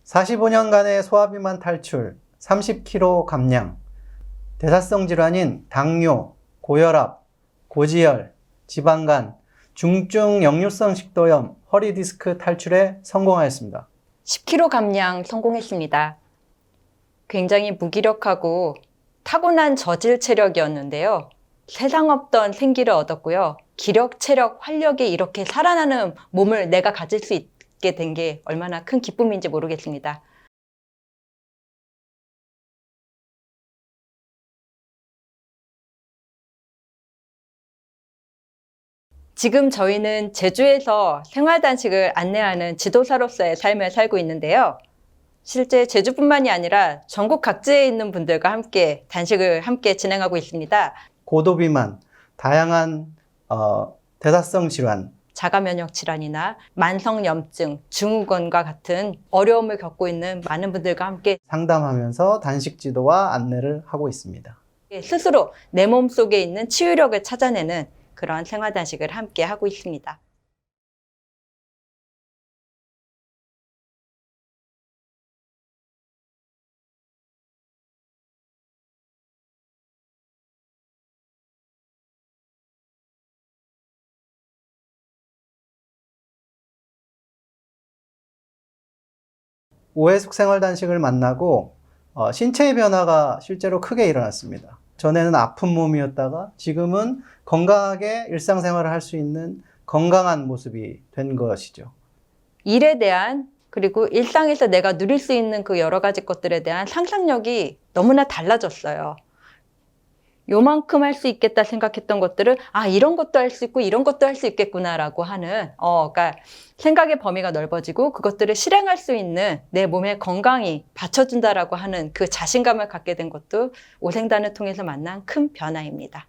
45년간의 소화비만 탈출, 30kg 감량, 대사성 질환인 당뇨, 고혈압, 고지혈, 지방간, 중증 역류성 식도염, 허리 디스크 탈출에 성공하였습니다. 10kg 감량 성공했습니다. 굉장히 무기력하고 타고난 저질 체력이었는데요. 세상 없던 생기를 얻었고요. 기력, 체력, 활력이 이렇게 살아나는 몸을 내가 가질 수 있게 된 게 얼마나 큰 기쁨인지 모르겠습니다. 지금 저희는 제주에서 생활단식을 안내하는 지도사로서의 삶을 살고 있는데요. 실제 제주뿐만이 아니라 전국 각지에 있는 분들과 함께 단식을 함께 진행하고 있습니다. 고도비만, 다양한 대사성 질환, 자가면역 질환이나 만성염증, 증후군과 같은 어려움을 겪고 있는 많은 분들과 함께 상담하면서 단식 지도와 안내를 하고 있습니다. 스스로 내 몸속에 있는 치유력을 찾아내는 그런 생활단식을 함께 하고 있습니다. 오해숙 생활단식을 만나고 신체의 변화가 실제로 크게 일어났습니다. 전에는 아픈 몸이었다가 지금은 건강하게 일상생활을 할 수 있는 건강한 모습이 된 것이죠. 일에 대한 그리고 일상에서 내가 누릴 수 있는 그 여러 가지 것들에 대한 상상력이 너무나 달라졌어요. 요만큼 할 수 있겠다 생각했던 것들을 이런 것도 할 수 있고 이런 것도 할 수 있겠구나라고 하는 그러니까 생각의 범위가 넓어지고 그것들을 실행할 수 있는 내 몸의 건강이 받쳐준다라고 하는 그 자신감을 갖게 된 것도 오생단을 통해서 만난 큰 변화입니다.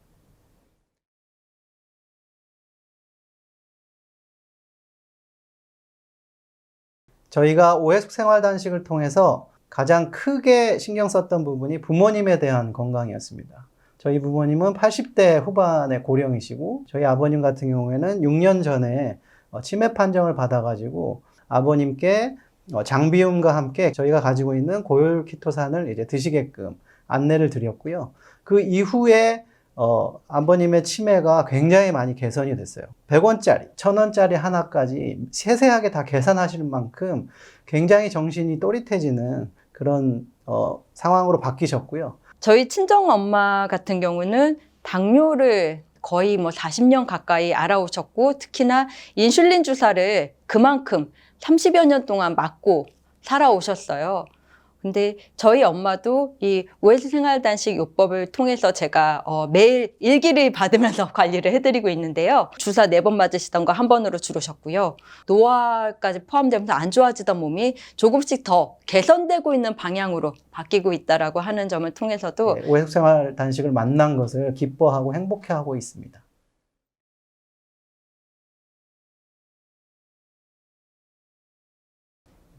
저희가 오해숙 생활단식을 통해서 가장 크게 신경 썼던 부분이 부모님에 대한 건강이었습니다. 저희 부모님은 80대 후반의 고령이시고 저희 아버님 같은 경우에는 6년 전에 치매 판정을 받아가지고 아버님께 장비움과 함께 저희가 가지고 있는 고혈키토산을 이제 드시게끔 안내를 드렸고요. 그 이후에 아버님의 치매가 굉장히 많이 개선이 됐어요. 100원짜리, 1000원짜리 하나까지 세세하게 다 계산하시는 만큼 굉장히 정신이 또릿해지는 그런 상황으로 바뀌셨고요. 저희 친정엄마 같은 경우는 당뇨를 거의 40년 가까이 알아오셨고 특히나 인슐린 주사를 그만큼 30여 년 동안 맞고 살아오셨어요. 근데 저희 엄마도 이 오해숙 생활단식 요법을 통해서 제가 매일 일기를 받으면서 관리를 해드리고 있는데요. 주사 4번 맞으시던 거 1번으로 줄으셨고요. 노화까지 포함되면서 안 좋아지던 몸이 조금씩 더 개선되고 있는 방향으로 바뀌고 있다라고 하는 점을 통해서도 오해숙 생활단식을 만난 것을 기뻐하고 행복해하고 있습니다.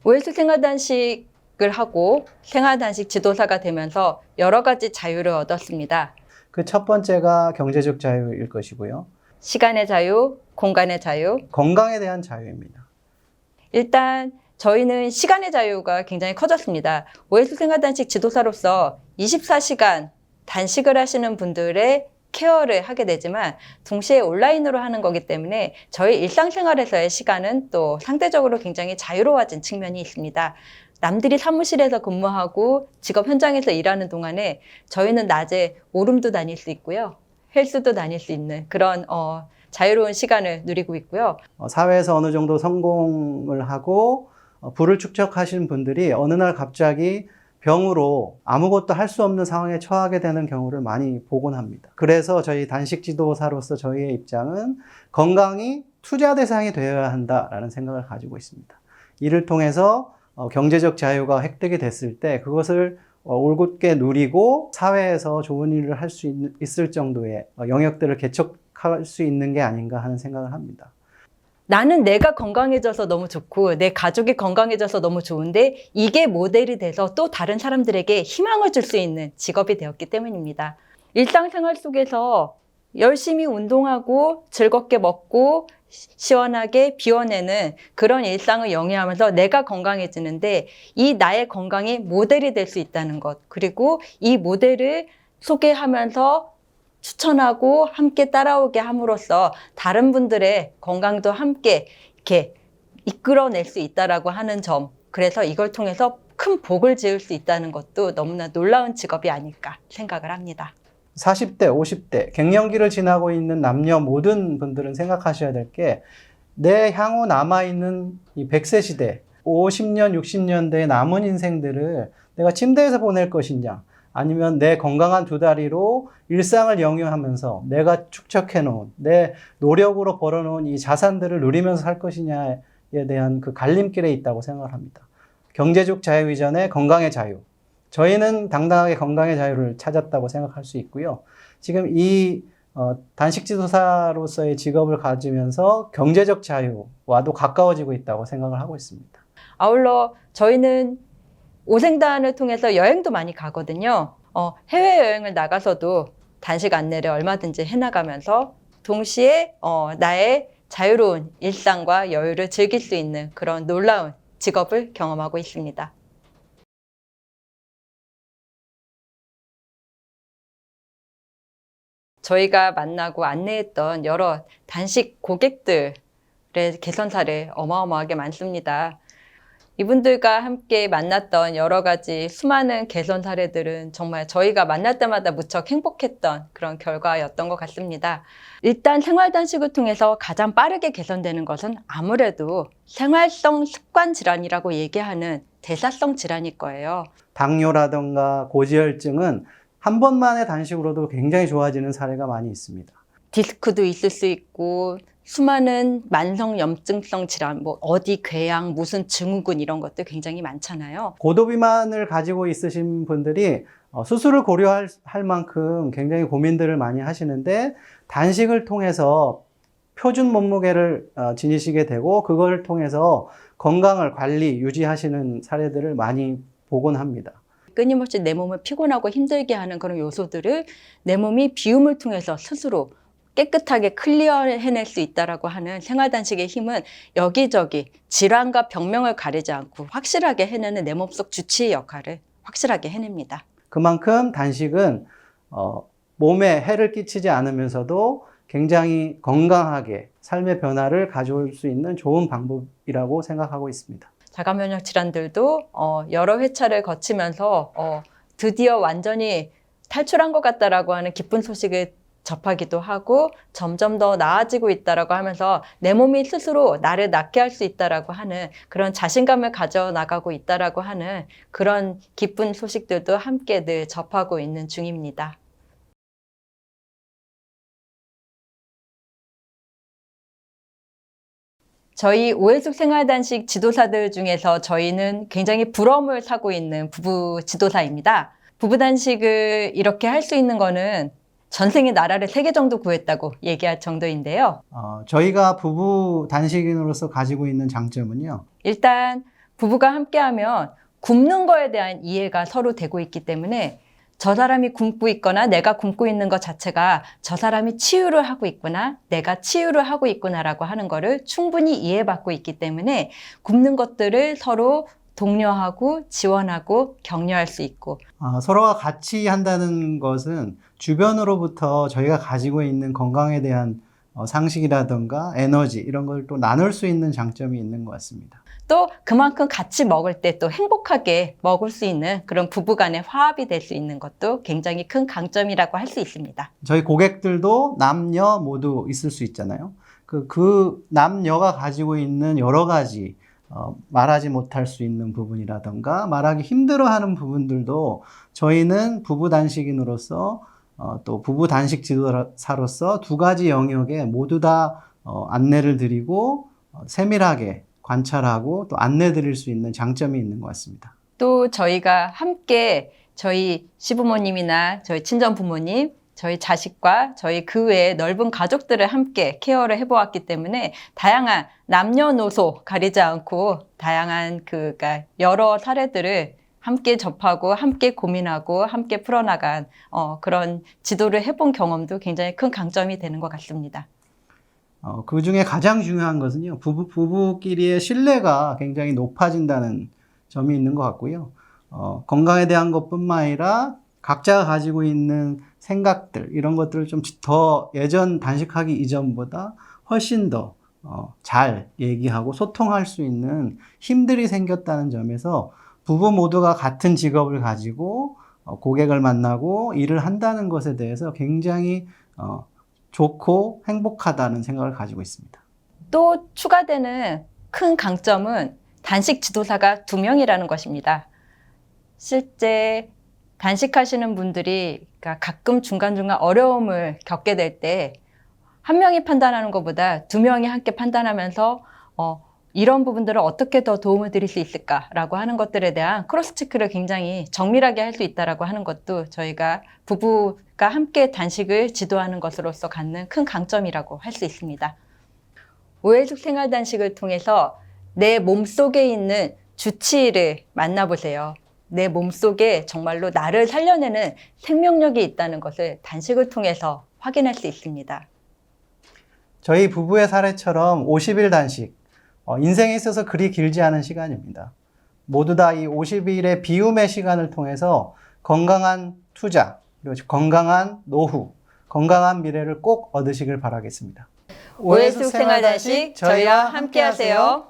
오해숙 생활단식 을 하고 생활단식 지도사가 되면서 여러 가지 자유를 얻었습니다. 그 첫 번째가 경제적 자유일 것이고요. 시간의 자유, 공간의 자유, 건강에 대한 자유입니다. 일단 저희는 시간의 자유가 굉장히 커졌습니다. 오해숙 생활단식 지도사로서 24시간 단식을 하시는 분들의 케어를 하게 되지만 동시에 온라인으로 하는 거기 때문에 저희 일상생활에서의 시간은 또 상대적으로 굉장히 자유로워진 측면이 있습니다. 남들이 사무실에서 근무하고 직업 현장에서 일하는 동안에 저희는 낮에 오름도 다닐 수 있고요. 헬스도 다닐 수 있는 그런 자유로운 시간을 누리고 있고요. 사회에서 어느 정도 성공을 하고 부를 축적하신 분들이 어느 날 갑자기 병으로 아무것도 할 수 없는 상황에 처하게 되는 경우를 많이 보곤 합니다. 그래서 저희 단식 지도사로서 저희의 입장은 건강이 투자 대상이 되어야 한다라는 생각을 가지고 있습니다. 이를 통해서 경제적 자유가 획득이 됐을 때 그것을 올곧게 누리고 사회에서 좋은 일을 할 수 있을 정도의 영역들을 개척할 수 있는 게 아닌가 하는 생각을 합니다. 나는 내가 건강해져서 너무 좋고 내 가족이 건강해져서 너무 좋은데 이게 모델이 돼서 또 다른 사람들에게 희망을 줄 수 있는 직업이 되었기 때문입니다. 일상생활 속에서 열심히 운동하고 즐겁게 먹고 시원하게 비워내는 그런 일상을 영위하면서 내가 건강해지는데 이 나의 건강이 모델이 될 수 있다는 것, 그리고 이 모델을 소개하면서 추천하고 함께 따라오게 함으로써 다른 분들의 건강도 함께 이렇게 이끌어낼 수 있다라고 하는 점, 그래서 이걸 통해서 큰 복을 지을 수 있다는 것도 너무나 놀라운 직업이 아닐까 생각을 합니다. 40대, 50대, 갱년기를 지나고 있는 남녀 모든 분들은 생각하셔야 될 게 내 향후 남아있는 이 100세 시대, 50년, 60년대의 남은 인생들을 내가 침대에서 보낼 것이냐, 아니면 내 건강한 두 다리로 일상을 영위하면서 내가 축적해놓은, 내 노력으로 벌어놓은 이 자산들을 누리면서 살 것이냐에 대한 그 갈림길에 있다고 생각을 합니다. 경제적 자유 이전에 건강의 자유. 저희는 당당하게 건강의 자유를 찾았다고 생각할 수 있고요. 지금 이 단식지도사로서의 직업을 가지면서 경제적 자유와도 가까워지고 있다고 생각을 하고 있습니다. 아울러 저희는 오생단을 통해서 여행도 많이 가거든요. 해외여행을 나가서도 단식 안내를 얼마든지 해나가면서 동시에 나의 자유로운 일상과 여유를 즐길 수 있는 그런 놀라운 직업을 경험하고 있습니다. 저희가 만나고 안내했던 여러 단식 고객들의 개선사를 어마어마하게 많습니다. 이분들과 함께 만났던 여러 가지 수많은 개선 사례들은 정말 저희가 만날 때마다 무척 행복했던 그런 결과였던 것 같습니다. 일단 생활단식을 통해서 가장 빠르게 개선되는 것은 아무래도 생활성 습관 질환이라고 얘기하는 대사성 질환일 거예요. 당뇨라든가 고지혈증은 한 번만의 단식으로도 굉장히 좋아지는 사례가 많이 있습니다. 디스크도 있을 수 있고 수많은 만성 염증성 질환, 뭐 어디 궤양, 무슨 증후군 이런 것들 굉장히 많잖아요. 고도비만을 가지고 있으신 분들이 수술을 고려할 만큼 굉장히 고민들을 많이 하시는데 단식을 통해서 표준 몸무게를 지니시게 되고 그걸 통해서 건강을 관리, 유지하시는 사례들을 많이 보곤 합니다. 끊임없이 내 몸을 피곤하고 힘들게 하는 그런 요소들을 내 몸이 비움을 통해서 스스로 깨끗하게 클리어해낼 수 있다고 하는 생활단식의 힘은 여기저기 질환과 병명을 가리지 않고 확실하게 해내는 내 몸속 주치의 역할을 확실하게 해냅니다. 그만큼 단식은 몸에 해를 끼치지 않으면서도 굉장히 건강하게 삶의 변화를 가져올 수 있는 좋은 방법이라고 생각하고 있습니다. 자가면역 질환들도 여러 회차를 거치면서 드디어 완전히 탈출한 것 같다라고 하는 기쁜 소식을 접하기도 하고 점점 더 나아지고 있다라고 하면서 내 몸이 스스로 나를 낫게 할 수 있다라고 하는 그런 자신감을 가져나가고 있다라고 하는 그런 기쁜 소식들도 함께 늘 접하고 있는 중입니다. 저희 오해숙 생활단식 지도사들 중에서 저희는 굉장히 부러움을 사고 있는 부부 지도사입니다. 부부 단식을 이렇게 할 수 있는 거는 전생에 나라를 3개 정도 구했다고 얘기할 정도인데요. 저희가 부부 단식인으로서 가지고 있는 장점은요. 일단 부부가 함께하면 굶는 거에 대한 이해가 서로 되고 있기 때문에 저 사람이 굶고 있거나 내가 굶고 있는 것 자체가 저 사람이 치유를 하고 있구나, 내가 치유를 하고 있구나라고 하는 거를 충분히 이해받고 있기 때문에 굶는 것들을 서로 독려하고 지원하고 격려할 수 있고 서로가 같이 한다는 것은 주변으로부터 저희가 가지고 있는 건강에 대한 상식이라든가 에너지 이런 걸 또 나눌 수 있는 장점이 있는 것 같습니다. 또 그만큼 같이 먹을 때 또 행복하게 먹을 수 있는 그런 부부간의 화합이 될 수 있는 것도 굉장히 큰 강점이라고 할 수 있습니다. 저희 고객들도 남녀 모두 있을 수 있잖아요. 그 남녀가 가지고 있는 여러 가지 말하지 못할 수 있는 부분이라든가 말하기 힘들어하는 부분들도 저희는 부부 단식인으로서 또 부부 단식 지도사로서 두 가지 영역에 모두 다 안내를 드리고 세밀하게 관찰하고 또 안내 드릴 수 있는 장점이 있는 것 같습니다. 또 저희가 함께 저희 시부모님이나 저희 친정 부모님, 저희 자식과 저희 그 외에 넓은 가족들을 함께 케어를 해보았기 때문에 다양한 남녀노소 가리지 않고 다양한 그러니까 여러 사례들을 함께 접하고 함께 고민하고 함께 풀어나간 그런 지도를 해본 경험도 굉장히 큰 강점이 되는 것 같습니다. 그 중에 가장 중요한 것은요, 부부끼리의 신뢰가 굉장히 높아진다는 점이 있는 것 같고요. 건강에 대한 것뿐만 아니라 각자가 가지고 있는 생각들, 이런 것들을 좀 더 예전 단식하기 이전보다 훨씬 더 잘 얘기하고 소통할 수 있는 힘들이 생겼다는 점에서 부부 모두가 같은 직업을 가지고 고객을 만나고 일을 한다는 것에 대해서 굉장히 좋고 행복하다는 생각을 가지고 있습니다. 또 추가되는 큰 강점은 단식 지도사가 2명이라는 것입니다. 실제 단식하시는 분들이 그러니까 가끔 중간중간 어려움을 겪게 될 때 한 명이 판단하는 것보다 2명이 함께 판단하면서 이런 부분들을 어떻게 더 도움을 드릴 수 있을까라고 하는 것들에 대한 크로스 체크를 굉장히 정밀하게 할 수 있다라고 하는 것도 저희가 부부가 함께 단식을 지도하는 것으로서 갖는 큰 강점이라고 할 수 있습니다. 오해숙 생활 단식을 통해서 내 몸속에 있는 주치의를 만나보세요. 내 몸속에 정말로 나를 살려내는 생명력이 있다는 것을 단식을 통해서 확인할 수 있습니다. 저희 부부의 사례처럼 50일 단식, 인생에 있어서 그리 길지 않은 시간입니다. 모두 다 이 50일의 비움의 시간을 통해서 건강한 투자, 그리고 건강한 노후, 건강한 미래를 꼭 얻으시길 바라겠습니다. 오해숙 생활 단식 저희와 함께 하세요.